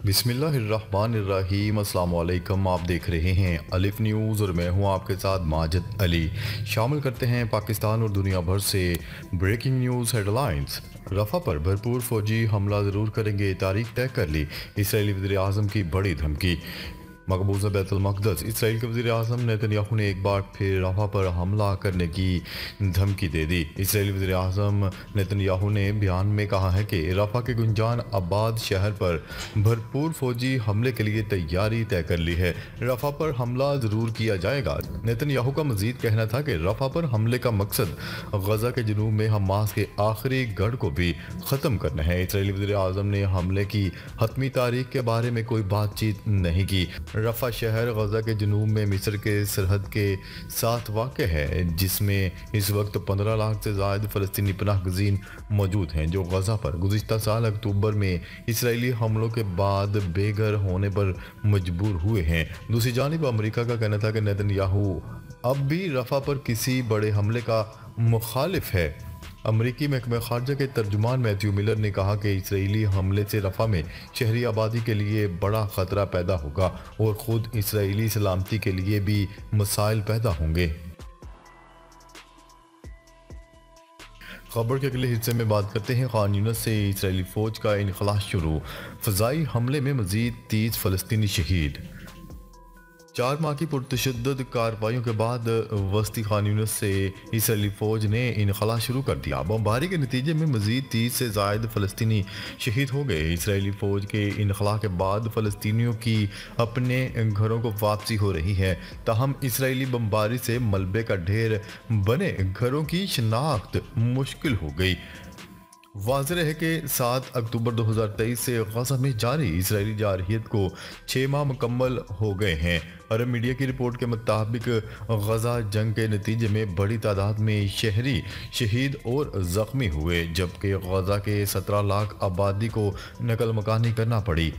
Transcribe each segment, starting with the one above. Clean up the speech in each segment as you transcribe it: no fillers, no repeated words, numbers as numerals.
बिस्मिल्लाहिर्रहमानिर्रहीम अस्सलाम वालेकुम। आप देख रहे हैं अलिफ न्यूज़ और मैं हूं आपके साथ माजिद अली। शामिल करते हैं पाकिस्तान और दुनिया भर से ब्रेकिंग न्यूज़ हेडलाइंस। रफ़ा पर भरपूर फौजी हमला ज़रूर करेंगे, तारीख तय कर ली। इसराइली वज़ीर आज़म की बड़ी धमकी। मकबूजा बैतुल मक़दस। इसराइल के वज़ीर आज़म नेतन्याहू ने एक बार फिर रफ़ा पर हमला करने की धमकी दे दी। इसराइली वज़ीर आज़म नेतन्याहू ने बयान में कहा है कि रफ़ा के गुंजान आबाद शहर पर भरपूर फौजी हमले के लिए तैयारी तय कर ली है। रफ़ा पर हमला ज़रूर किया जाएगा। नेतन्याहू का मज़ीद कहना था कि रफ़ा पर हमले का मकसद गज़ा के जनूब में हमास के आखिरी गढ़ को भी ख़त्म करना है। इसराइली वज़ीर आज़म ने हमले की हतमी तारीख के बारे में कोई बातचीत नहीं की। रफ़ा शहर गज़ा के जनूब में मिस्र के सरहद के साथ वाक़ है, जिसमें इस वक्त 15 लाख से ज़ायद फ़लस्तीनी पनाह गज़ीन मौजूद हैं, जो गज़ा पर गुज़िश्ता साल अक्टूबर में इसराइली हमलों के बाद बेघर होने पर मजबूर हुए हैं। दूसरी जानिब अमरीका का कहना था कि नेतन्याहू अब भी रफ़ा पर किसी बड़े हमले का मुखालिफ है। अमरीकी महकमा खारजा के तर्जुमान मैथ्यू मिलर ने कहा कि इसराइली हमले से रफ़ा में शहरी आबादी के लिए बड़ा ख़तरा पैदा होगा और ख़ुद इसराइली सलामती के लिए भी मसाइल पैदा होंगे। खबर के अगले हिस्से में बात करते हैं खान यूनिस से इसराइली फ़ौज का इनखला शुरू। फ़ज़ाई हमले में मज़ीद 30 फ़लस्तीनी शहीद। 4 माह की पुरतशद्दुद कार्रवाइयों के बाद वस्ती खान यूनिस से इसराइली फ़ौज ने इनखला शुरू कर दिया। बमबारी के नतीजे में मज़ीद 30 से ज़ायद फ़लस्तीनी शहीद हो गए। इसराइली फ़ौज के इनखला के बाद फ़लस्तीनियों की अपने घरों को वापसी हो रही है, ताहम इसराइली बमबारी से मलबे का ढेर बने घरों की शनाख्त मुश्किल हो गई। वाज़ेह है कि 7 अक्टूबर 2023 से गज़ा में जारी इसराइली जारहियत को 6 माह मुकम्मल हो गए हैं। अरब मीडिया की रिपोर्ट के मुताबिक गज़ा जंग के नतीजे में बड़ी तादाद में शहरी शहीद और ज़ख्मी हुए, जबकि गज़ा के 17 लाख आबादी को नकल मकानी करना पड़ी।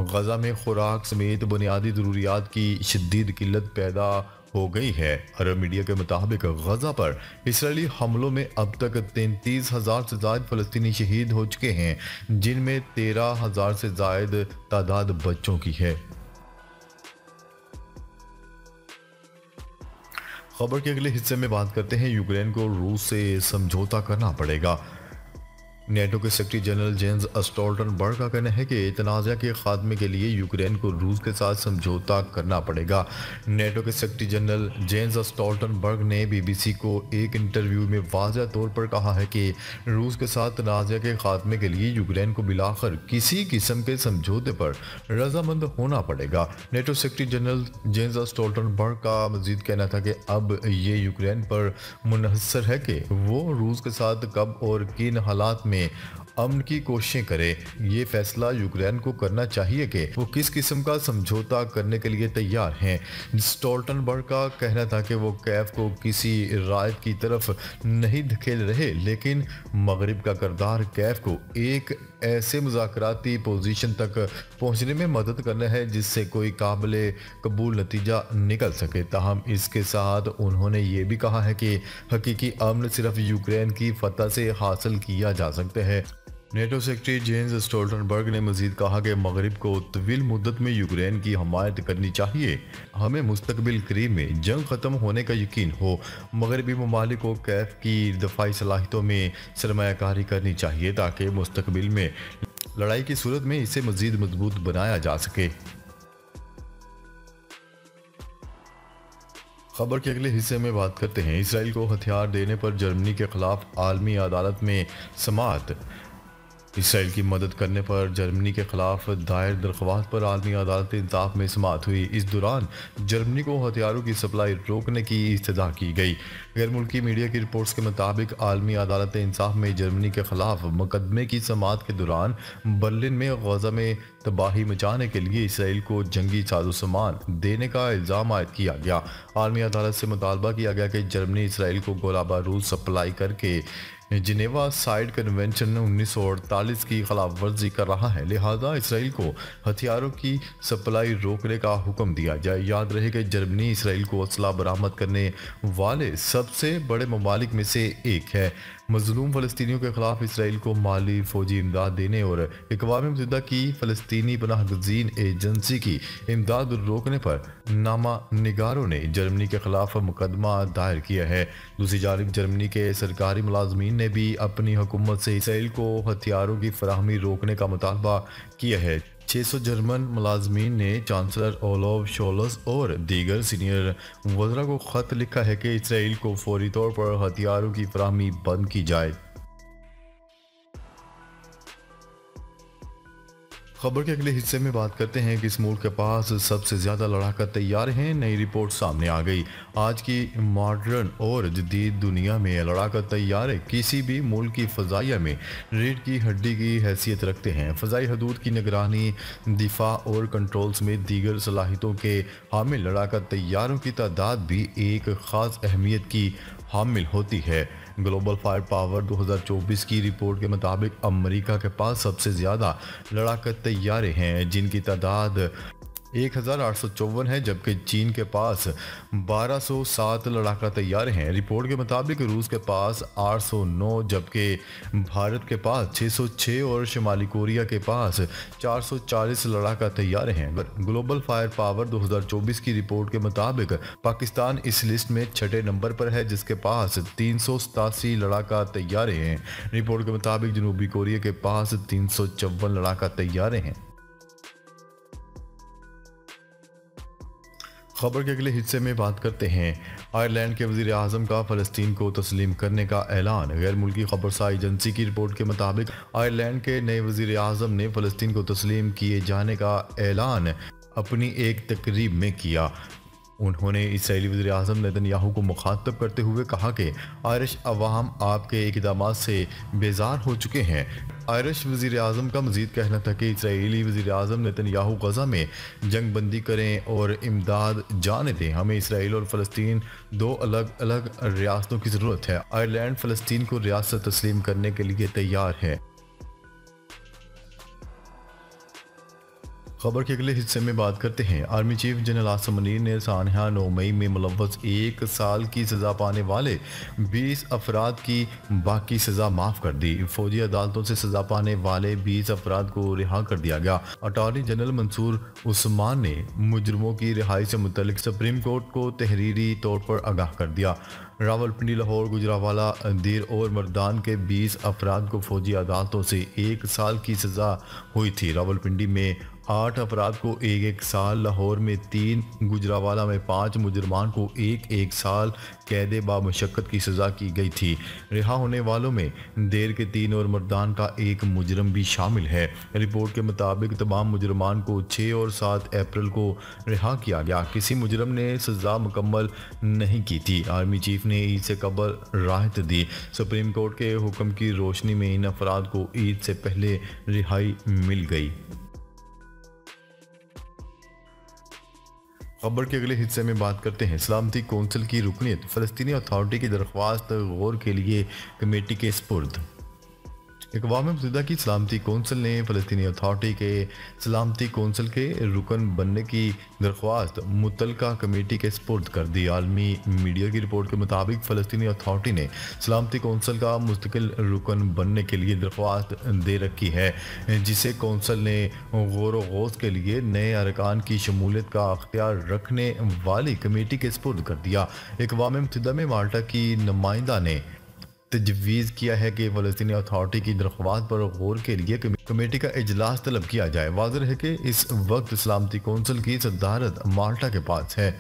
गज़ा में खुराक समेत बुनियादी ज़रूरियात की शदीद किल्लत पैदा हो गई है। अरब मीडिया के मुताबिक गज़ा पर इसराइली हमलों में अब तक 33,000 से ज़ायद फ़लस्तीनी शहीद हो चुके हैं, जिनमें 13,000 से ज़ायद तादाद बच्चों की है। खबर के अगले हिस्से में बात करते हैं यूक्रेन को रूस से समझौता करना पड़ेगा। नेटो के सेक्रेटरी जनरल जेंस स्टोल्टनबर्ग का कहना है कि तनाज़ा के खात्मे के लिए यूक्रेन को रूस के साथ समझौता करना पड़ेगा। नेटो के सेक्रेटरी जनरल जेंस स्टोल्टनबर्ग ने बीबीसी को एक इंटरव्यू में वाज़ह तौर पर कहा है कि रूस के साथ तनाज़ा के खात्मे के लिए यूक्रेन को बिलाखिर किसी किस्म के समझौते पर रजामंद होना पड़ेगा। NATO secretary general Jens Stoltenberg का मजीद कहना था कि अब ये यूक्रेन पर मुनहसर है कि वो रूस के साथ कब और किन हालात में अमन की कोशिशें करे। ये फैसला यूक्रेन को करना चाहिए कि वो किस किस्म का समझौता करने के लिए तैयार हैं। स्टोल्टनबर्ग का कहना था कि वो कैफ को किसी राय की तरफ नहीं धकेल रहे, लेकिन मगरिब का किरदार कैफ को एक ऐसे मुज़ाकराती पोजीशन तक पहुंचने में मदद करना है जिससे कोई काबिल कबूल नतीजा निकल सके। ताहम इसके साथ उन्होंने ये भी कहा है कि हकीकी अमन सिर्फ यूक्रेन की फतह से हासिल किया जा सकता है। नेटो सेक्रेटरी जेंस स्टोल्टनबर्ग ने मजीद कहा कि मगरिब को तवील मुद्दत में यूक्रेन की हमायत करनी चाहिए। हमें मुस्तकबिल करीब में जंग ख़त्म होने का यकीन हो। मगरबी ममालिक को कैफ की दफाई सलाहियतों में सरमायाकारी करनी चाहिए ताकि मुस्तकबिल में लड़ाई की सूरत में इसे मजीद मजबूत बनाया जा सके। खबर के अगले हिस्से में बात करते हैं इसराइल को हथियार देने पर जर्मनी के खिलाफ आलमी अदालत में समाअत। इसराइल की मदद करने पर जर्मनी के खिलाफ दायर दरख्वास्त पर आलमी अदालत इंसाफ में समाअत हुई। इस दौरान जर्मनी को हथियारों की सप्लाई रोकने की इस्तदा की गई। गैर मुल्की मीडिया की रिपोर्ट्स के मुताबिक आलमी अदालत इंसाफ में जर्मनी के खिलाफ मुकदमे की समाअत के दौरान बर्लिन में गज़ा में तबाही मचाने के लिए इसराइल को जंगी साजो सामान देने का इल्ज़ाम आयद किया गया। आलमी अदालत से मुतालबा किया गया कि जर्मनी इसराइल को गोला बारूद सप्लाई करके जिनेवा साइड कन्वेंशन 1948 की खिलाफ वर्जी कर रहा है, लिहाजा इसराइल को हथियारों की सप्लाई रोकने का हुक्म दिया जाए। याद रहे कि जर्मनी इसराइल को असला बरामद करने वाले सबसे बड़े ममालिक में से एक है। मजलूम फ़लस्तीनियों के खिलाफ इसराइल को माली फौजी इमदाद देने और अक़वाम मुत्तहिदा की फ़लस्तीनी पनाह गज़ीन एजेंसी की इमदाद रोकने पर नामा निगारों ने जर्मनी के खिलाफ मुकदमा दायर किया है। दूसरी जानिब जर्मनी के सरकारी मुलाजमीन ने भी अपनी हुकूमत से इसराइल को हथियारों की फराहमी रोकने का मुतालबा किया है। 600 जर्मन मुलाजमीन ने चांसलर ओलाफ शोल्स और दीगर सीनियर वज़रा को ख़त लिखा है कि इसराइल को फौरी तौर पर हथियारों की फराहमी बंद की जाए। खबर के अगले हिस्से में बात करते हैं कि इस मुल्क के पास सबसे ज़्यादा लड़ाका तैयार हैं। नई रिपोर्ट सामने आ गई। आज की मॉडर्न और जदीद दुनिया में लड़ाका तैयार किसी भी मुल्क की फ़ज़ाइया में रीढ़ की हड्डी की हैसियत रखते हैं। फ़ज़ाई हदूद की निगरानी, दिफा और कंट्रोल समेत दीगर सलाहियतों के हामिल लड़ाका तैयारों की तादाद भी एक ख़ास अहमियत की हामिल होती है। ग्लोबल फायर पावर 2024 की रिपोर्ट के मुताबिक अमेरिका के पास सबसे ज़्यादा लड़ाका तैयारे हैं, जिनकी तादाद 1854 है, जबकि चीन के पास 1207 लड़ाका तैयारे हैं। रिपोर्ट के मुताबिक रूस के पास 809, जबकि भारत के पास 606 और शुमाली कोरिया के पास 440 लड़ाका तैयारे हैं। ग्लोबल फायर पावर 2024 की रिपोर्ट के मुताबिक पाकिस्तान इस लिस्ट में 6ठे नंबर पर है, जिसके पास 387 लड़ाका तैयारे हैं। रिपोर्ट के मुताबिक जनूबी कोरिया के पास 354 लड़ाका तैयारे हैं। खबर के अगले हिस्से में बात करते हैं आयरलैंड के वज़ीर आज़म का फ़लस्तीन को तस्लीम करने का ऐलान। गैर मुल्की खबरसार एजेंसी की रिपोर्ट के मुताबिक आयरलैंड के नए वज़ीर आज़म ने फ़लस्तीन को तस्लीम किए जाने का ऐलान अपनी एक तकरीब में किया। उन्होंने इसराइली वज़ीर आज़म नेतन्याहू को मुखातब करते हुए कहा कि आयरिश अवाम आपके इक़दामात से बेजार हो चुके हैं। आयरिश वज़ीर आज़म का मज़ीद कहना था कि इसराइली वज़ीर आज़म नेतन्याहू गज़ा में जंग बंदी करें और इमदाद जाने दें। हमें इसराइल और फ़लस्तीन दो अलग अलग रियासतों की ज़रूरत है। आयरलैंड फ़लस्तीन को रियासत तस्लीम करने के लिए तैयार है। खबर के अगले हिस्से में बात करते हैं army chief general Asim Munir ने सानहा 9 मई में मुलव्वस 1 साल की सज़ा पाने वाले 20 अफराद की बाकी सज़ा माफ़ कर दी। फौजी अदालतों से सज़ा पाने वाले 20 अफराद को रिहा कर दिया गया। अटॉर्नी जनरल मंसूर उस्मान ने मुजरमों की रिहाई से मुतल्लिक सुप्रीम कोर्ट को तहरीरी तौर पर आगाह कर दिया। रावलपिंडी, लाहौर, गुजरावाला, दीर और मर्दान के 20 अफराद को फौजी अदालतों से 1 साल की सज़ा हुई थी। रावलपिंडी में 8 अफराद को 1 साल, लाहौर में 3, गुजरावाला में 5 मुजरमान को 1 साल कैद बामुशक्कत की सज़ा की गई थी। रिहा होने वालों में देर के 3 और मर्दान का 1 मुजरम भी शामिल है। रिपोर्ट के मुताबिक तमाम मुजरमान को 6 और 7 अप्रैल को रिहा किया गया। किसी मुजरम ने सज़ा मुकम्मल नहीं की थी। आर्मी चीफ ने ईद से कबल राहत दी। सुप्रीम कोर्ट के हुक्म की रोशनी में इन अफराद को ईद से पहले रिहाई मिल गई। खबर के अगले हिस्से में बात करते हैं सलामती कौंसिल की रुकनीत फ़लस्तीनी अथॉरिटी की दरख्वास्त गौर के लिए कमेटी के स्पुर्द। अक़वाम मुत्तहिदा की सलामती कौंसिल ने फ़लस्तीनी अथॉरिटी के सलामती कौंसिल के रुकन बनने की दरख्वास्त मुतलका कमेटी के स्पुर्द कर दी। आलमी मीडिया की रिपोर्ट के मुताबिक फ़लस्तीनी अथॉरिटी ने सलामती कौंसिल का मुस्तकिल रुकन बनने के लिए दरख्वास्त दे रखी है, जिसे कौंसिल ने गौर व गौस के लिए नए अरकान की शमूलियत का अख्तियार रखने वाली कमेटी के स्पुर्द कर दिया। अक़वाम मुत्तहिदा में माल्टा की नुमाइंदा ने तजवीज़ किया है कि फ़लस्तीनी अथॉरिटी की दरख्वास्त पर गौर के लिए कमेटी का इजलास तलब किया जाए। वाज़ेह है कि इस वक्त सलामती कौंसिल की सदारत माल्टा के पास है।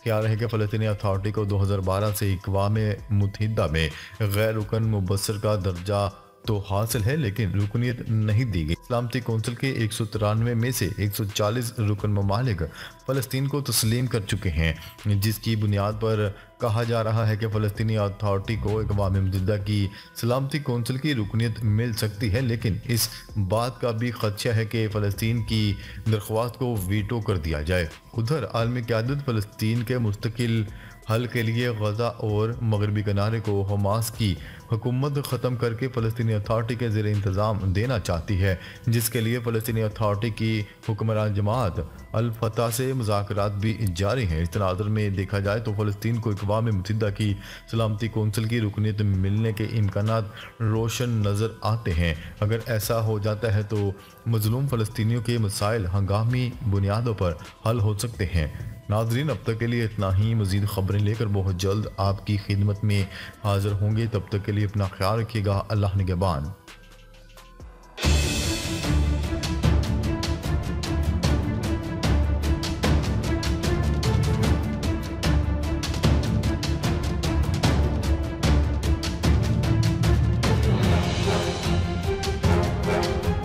ख्याल है कि फ़लस्तीनी अथॉरिटी को 2012 से अक़वाम मुत्तहिदा में गैर रुकन मुबस्सर का दर्जा तो हासिल है, लेकिन रुकनीत नहीं दी गई। सलामती कौंसिल के 193 में से 140 रुकन ममालिक फ़लस्तीन को तस्लीम कर चुके हैं, जिसकी बुनियाद पर कहा जा रहा है कि फ़लस्तीनी अथॉरिटी को अक़वाम मुत्तहिदा की सलामती कौंसिल की रुकनीत मिल सकती है, लेकिन इस बात का भी खदशा है कि फ़लस्तीन की दरख्वास्त को वीटो कर दिया जाए। उधर आलमी क़यादत फ़लस्तीन के मुस्तकिल हल के लिए गजा और मगरबी किनारे को हमास की हुकूमत ख़त्म करके फ़लस्तीनी अथॉरिटी के ज़ेर इंतज़ाम देना चाहती है, जिसके लिए फ़लस्तीनी अथॉरिटी की हुक्मरान जमात अल फतह से मुज़ाकरात भी जारी हैं। इस तनाज़ुर में देखा जाए तो फ़लस्तीन को अक़वाम मुत्तहिदा की सलामती कौंसिल की रुकनीत मिलने के इम्कानात रोशन नज़र आते हैं। अगर ऐसा हो जाता है तो मज़लूम फ़लस्तीनियों के मसाइल हंगामी बुनियादों पर हल हो सकते हैं। नाजरीन, अब तक के लिए इतना ही। मज़ीद ख़बरें लेकर बहुत जल्द आपकी खिदमत में हाज़िर होंगे। तब तक के लिए अपना ख्याल रखिएगा। अल्लाह निगहबान।